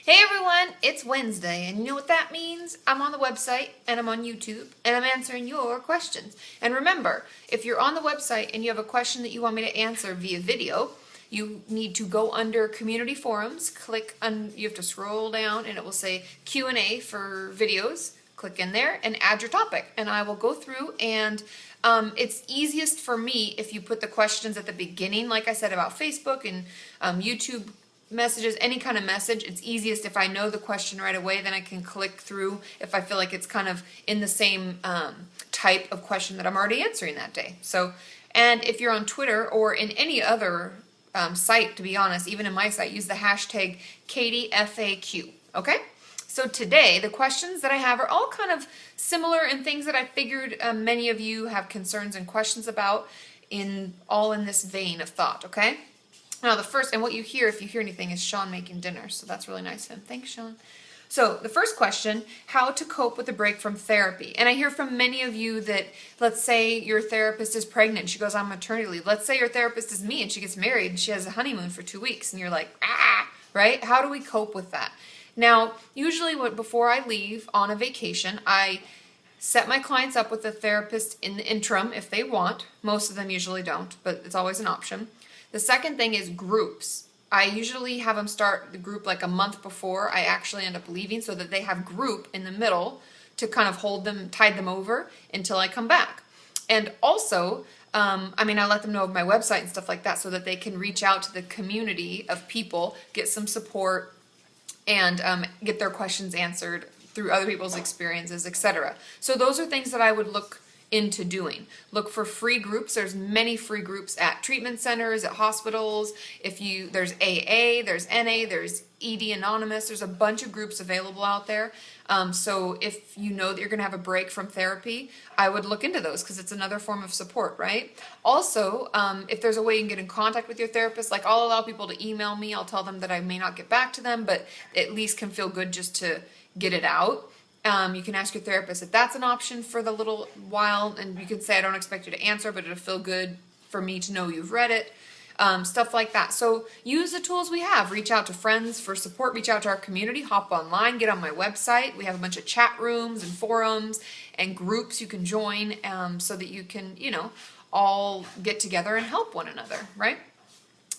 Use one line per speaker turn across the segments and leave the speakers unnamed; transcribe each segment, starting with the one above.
Hey everyone, it's Wednesday, and you know what that means? I'm on the website, and I'm on YouTube, and I'm answering your questions. And remember, if you're on the website and you have a question that you want me to answer via video, you need to go under Community Forums, you have to scroll down, and it will say Q&A for videos. Click in there and add your topic, and I will go through, and it's easiest for me if you put the questions at the beginning, like I said about Facebook and YouTube messages, any kind of message. It's easiest if I know the question right away, then I can click through if I feel like it's kind of in the same type of question that I'm already answering that day. So, and if you're on Twitter or in any other site, to be honest, even in my site, use the hashtag KatieFAQ, okay? So today, the questions that I have are all kind of similar in things that I figured many of you have concerns and questions about, all in this vein of thought, okay? Now the first, and what you hear, if you hear anything, is Sean making dinner, so that's really nice of him. Thanks, Sean. So the first question, how to cope with a break from therapy. And I hear from many of you that, let's say your therapist is pregnant, she goes on maternity leave. Let's say your therapist is me and she gets married and she has a honeymoon for 2 weeks and you're like, right? How do we cope with that? Now, usually before I leave on a vacation, I set my clients up with a therapist in the interim if they want. Most of them usually don't, but it's always an option. The second thing is groups. I usually have them start the group like a month before I actually end up leaving so that they have group in the middle to kind of tide them over until I come back. And also, I let them know of my website and stuff like that so that they can reach out to the community of people, get some support, and get their questions answered through other people's experiences, etc. So those are things that I would look into doing. Look for free groups. There's many free groups at treatment centers, at hospitals. There's AA, there's NA, there's ED Anonymous. There's a bunch of groups available out there. So if you know that you're going to have a break from therapy, I would look into those because it's another form of support, right? Also, if there's a way you can get in contact with your therapist, like I'll allow people to email me. I'll tell them that I may not get back to them, but at least can feel good just to get it out. You can ask your therapist if that's an option for the little while, and you can say, I don't expect you to answer, but it'll feel good for me to know you've read it, stuff like that. So use the tools we have. Reach out to friends for support, reach out to our community, hop online, get on my website. We have a bunch of chat rooms and forums and groups you can join so that you can, all get together and help one another, right?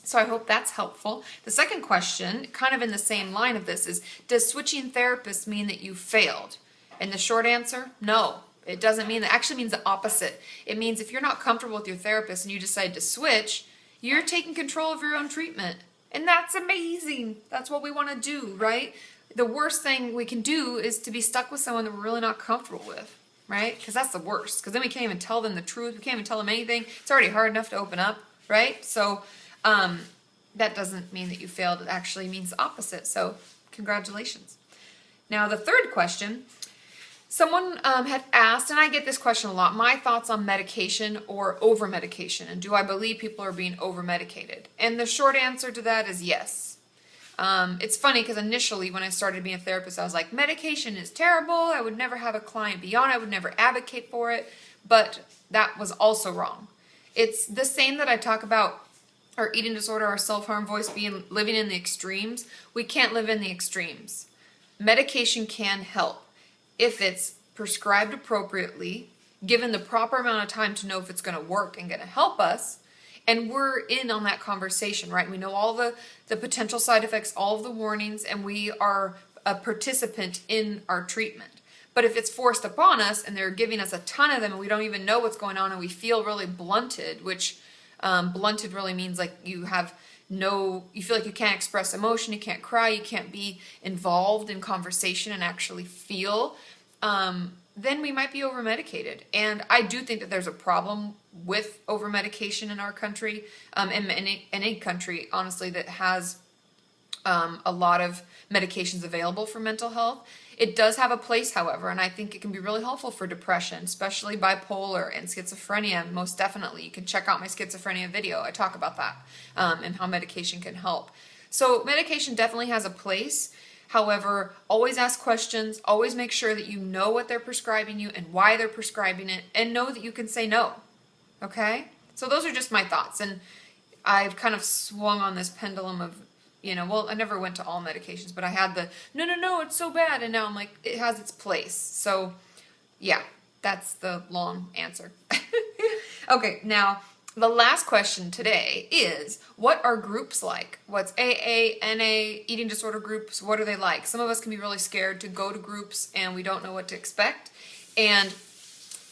So I hope that's helpful. The second question, kind of in the same line of this, is does switching therapists mean that you failed? And the short answer, no. It doesn't mean that. It actually means the opposite. It means if you're not comfortable with your therapist and you decide to switch, you're taking control of your own treatment. And that's amazing. That's what we want to do, right? The worst thing we can do is to be stuck with someone that we're really not comfortable with, right? Because that's the worst. Because then we can't even tell them the truth. We can't even tell them anything. It's already hard enough to open up, right? So that doesn't mean that you failed. It actually means the opposite. So congratulations. Now the third question, someone had asked, and I get this question a lot, my thoughts on medication or over-medication, and do I believe people are being over-medicated? And the short answer to that is yes. It's funny because initially when I started being a therapist, I was like, medication is terrible. I would never have a client be on it. I would never advocate for it. But that was also wrong. It's the same that I talk about our eating disorder, our self-harm voice, living in the extremes. We can't live in the extremes. Medication can help if it's prescribed appropriately, given the proper amount of time to know if it's going to work and going to help us, and we're in on that conversation, right? We know all the potential side effects, all of the warnings, and we are a participant in our treatment. But if it's forced upon us and they're giving us a ton of them and we don't even know what's going on and we feel really blunted, which blunted really means like you feel like you can't express emotion, you can't cry, you can't be involved in conversation and actually feel, then we might be over-medicated. And I do think that there's a problem with over-medication in our country, and any country, honestly, that has a lot of medications available for mental health. It does have a place, however, and I think it can be really helpful for depression, especially bipolar and schizophrenia, most definitely. You can check out my schizophrenia video. I talk about that and how medication can help. So medication definitely has a place. However, always ask questions, always make sure that you know what they're prescribing you and why they're prescribing it, and know that you can say no, okay? So those are just my thoughts, and I've kind of swung on this pendulum of well, I never went to all medications, but I had the, no, it's so bad. And now I'm like, it has its place. So yeah, that's the long answer. Okay, now the last question today is, what are groups like? What's AA, NA, eating disorder groups? What are they like? Some of us can be really scared to go to groups and we don't know what to expect. And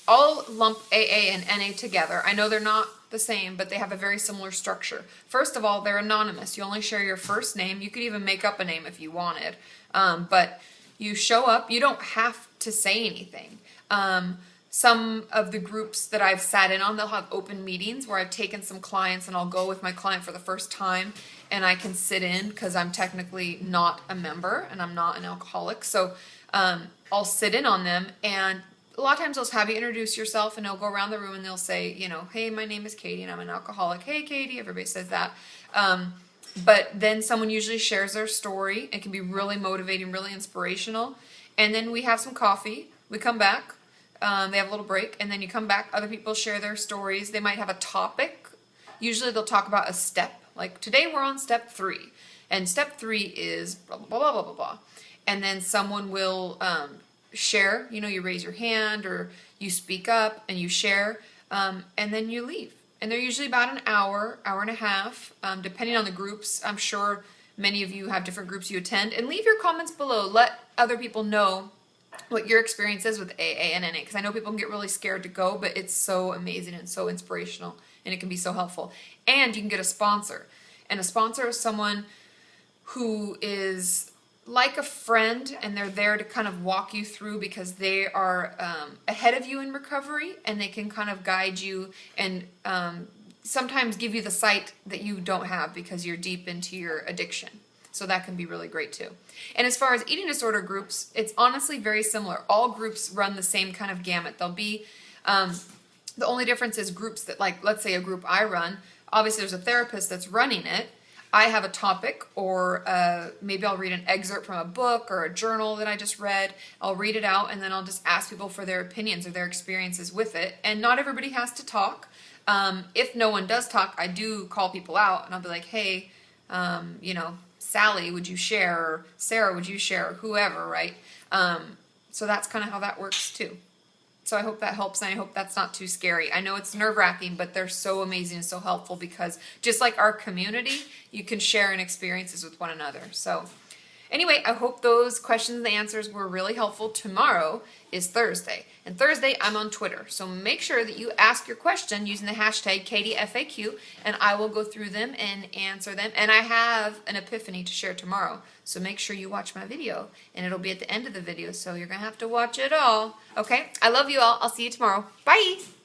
I'll lump AA and NA together. I know they're not the same, but they have a very similar structure. First of all, they're anonymous. You only share your first name. You could even make up a name if you wanted. But you show up. You don't have to say anything. Some of the groups that I've sat in on, they'll have open meetings where I've taken some clients and I'll go with my client for the first time and I can sit in because I'm technically not a member and I'm not an alcoholic. So I'll sit in on them, and a lot of times they'll have you introduce yourself and they'll go around the room and they'll say, hey, my name is Katie and I'm an alcoholic. Hey, Katie, everybody says that. But then someone usually shares their story. It can be really motivating, really inspirational. And then we have some coffee. We come back. They have a little break, and then you come back. Other people share their stories. They might have a topic. Usually they'll talk about a step. Like today we're on step 3, and step 3 is blah, blah, blah, blah, blah, blah. And then someone will share. You raise your hand or you speak up and you share, and then you leave. And they're usually about an hour, hour and a half, depending on the groups. I'm sure many of you have different groups you attend. And leave your comments below. Let other people know what your experience is with AA and NA, because I know people can get really scared to go, but it's so amazing and so inspirational, and it can be so helpful. And you can get a sponsor. And a sponsor is someone who is like a friend, and they're there to kind of walk you through because they are ahead of you in recovery, and they can kind of guide you and sometimes give you the sight that you don't have because you're deep into your addiction. So that can be really great too. And as far as eating disorder groups, it's honestly very similar. All groups run the same kind of gamut. They'll be, the only difference is groups that, like, let's say a group I run, obviously there's a therapist that's running it. I have a topic, or maybe I'll read an excerpt from a book or a journal that I just read. I'll read it out, and then I'll just ask people for their opinions or their experiences with it. And not everybody has to talk. If no one does talk, I do call people out, and I'll be like, hey, Sally, would you share? Or Sarah, would you share? Or whoever, right? So that's kind of how that works too. So I hope that helps, and I hope that's not too scary. I know it's nerve-wracking, but they're so amazing and so helpful because just like our community, you can share in experiences with one another. So anyway, I hope those questions and answers were really helpful. Tomorrow is Thursday, and Thursday I'm on Twitter. So make sure that you ask your question using the hashtag KatieFAQ, and I will go through them and answer them. And I have an epiphany to share tomorrow. So make sure you watch my video, and it'll be at the end of the video, so you're going to have to watch it all. Okay? I love you all. I'll see you tomorrow. Bye!